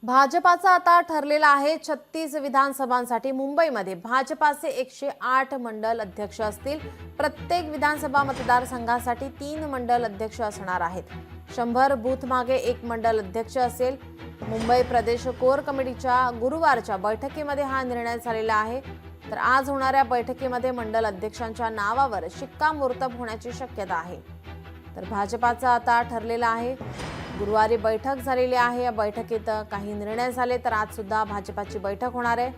भाजपाचा आता ठरलेला आहे 36 विधानसभांसाठी मुंबईमध्ये भाजपाचे 108 मंडल अध्यक्ष असतील। प्रत्येक विधानसभा मतदारसंघासाठी 3 मंडल अध्यक्ष असणार आहेत। 100 बूथ मागे 1 मंडल अध्यक्ष असेल। मुंबई प्रदेश कोर कमिटीच्या गुरुवारच्या बैठकीमध्ये हा निर्णय झालेला आहे। तर आज होणाऱ्या बैठकीमध्ये मंडल अध्यक्षांच्या नावावर शिक्कामोर्तब होण्याची शक्यता आहे। तर भाजपाचा आता ठरलेला आहे। गुरुवारी बैठक झालेली आहे। या बैठकीत काही निर्णय झाले तर आज सुद्धा भाजपाची बैठक होणार आहे।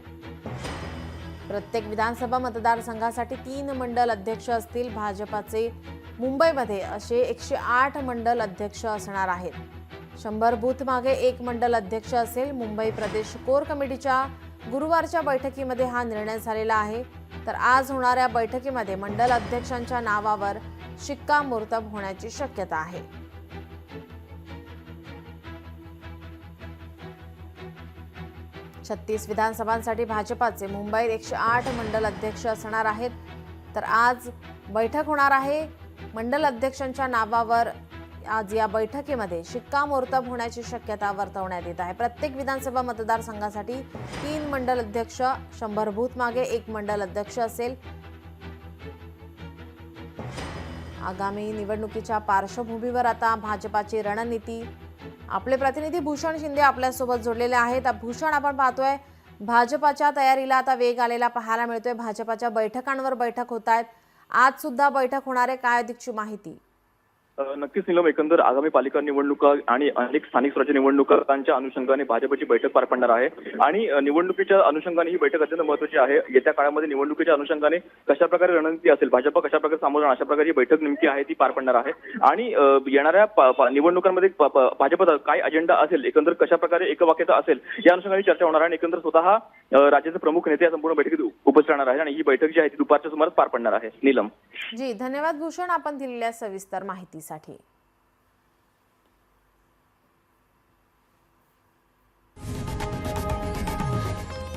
प्रत्येक विधानसभा मतदारसंघासाठी 3 मंडल अध्यक्ष असतील। भाजपाचे मुंबईमध्ये असे 108 मंडल अध्यक्ष असणार आहेत। 100 बूथ मागे 1 मंडल अध्यक्ष असेल। मुंबई प्रदेश कोर कमिटीच्या गुरुवारच्या बैठकीमध्ये हा निर्णय झालेला आहे। तर आज होणाऱ्या बैठकीमध्ये मंडल अध्यक्षांच्या नावावर शिक्कामोर्तब होण्याची शक्यता आहे। 36 विधानसभांसाठी भाजपाचे मुंबईत 108 मंडल अध्यक्ष असणार आहेत। तर आज बैठक होणार आहे। मंडल अध्यक्षांच्या नावावर आज या बैठकीमध्ये शिक्कामोर्तब होण्याची शक्यता वर्तवण्यात येत आहे। प्रत्येक विधानसभा मतदारसंघासाठी 3 मंडल अध्यक्ष, 100 बूथ मागे 1 मंडल अध्यक्ष असेल। आगामी निवडणुकीच्या पार्श्वभूमीवर आता भाजपाची रणनीती। आपले प्रतिनिधी भूषण शिंदे आपल्या सोबत जोडलेले आहेत। भूषण, आपण पाहतोय भाजपाच्या तयारीला आता वेग आलेला पाहायला मिळतोय। भाजपाच्या बैठकांवर बैठक होत आहेत। आज सुद्धा बैठक होणार आहे, काय अधिकची माहिती? नक्कीच नीलम, एकंदर आगामी पालिका निवडणुका आणि अनेक स्थानिक स्वराज्य निवडणुकांच्या अनुषंगाने भाजपची बैठक पार पडणार आहे आणि निवडणुकीच्या अनुषंगाने ही बैठक अत्यंत महत्त्वाची आहे। येत्या काळामध्ये निवडणुकीच्या अनुषंगाने कशा प्रकारे रणनीती असेल, भाजप कशा प्रकारे सामोरं अशा प्रकारे ही बैठक नेमकी आहे ती पार पडणार आहे आणि येणाऱ्या निवडणुकांमध्ये भाजपचा काय अजेंडा असेल, एकंदर कशा प्रकारे एकवाक्यता असेल या अनुषंगाने चर्चा होणार आहे आणि एकंदर स्वतः राज्याचे प्रमुख नेते या संपूर्ण बैठकीत उपस्थित राहणार आहेत आणि ही बैठक जी आहे ती दुपारच्या सुमारास पार पडणार आहे। नीलम जी, धन्यवाद भूषण, आपण दिलेल्या सविस्तर माहितीसाठी।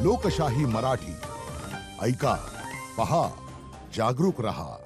लोकशाही मराठी ऐका, पहा, जागरूक रहा।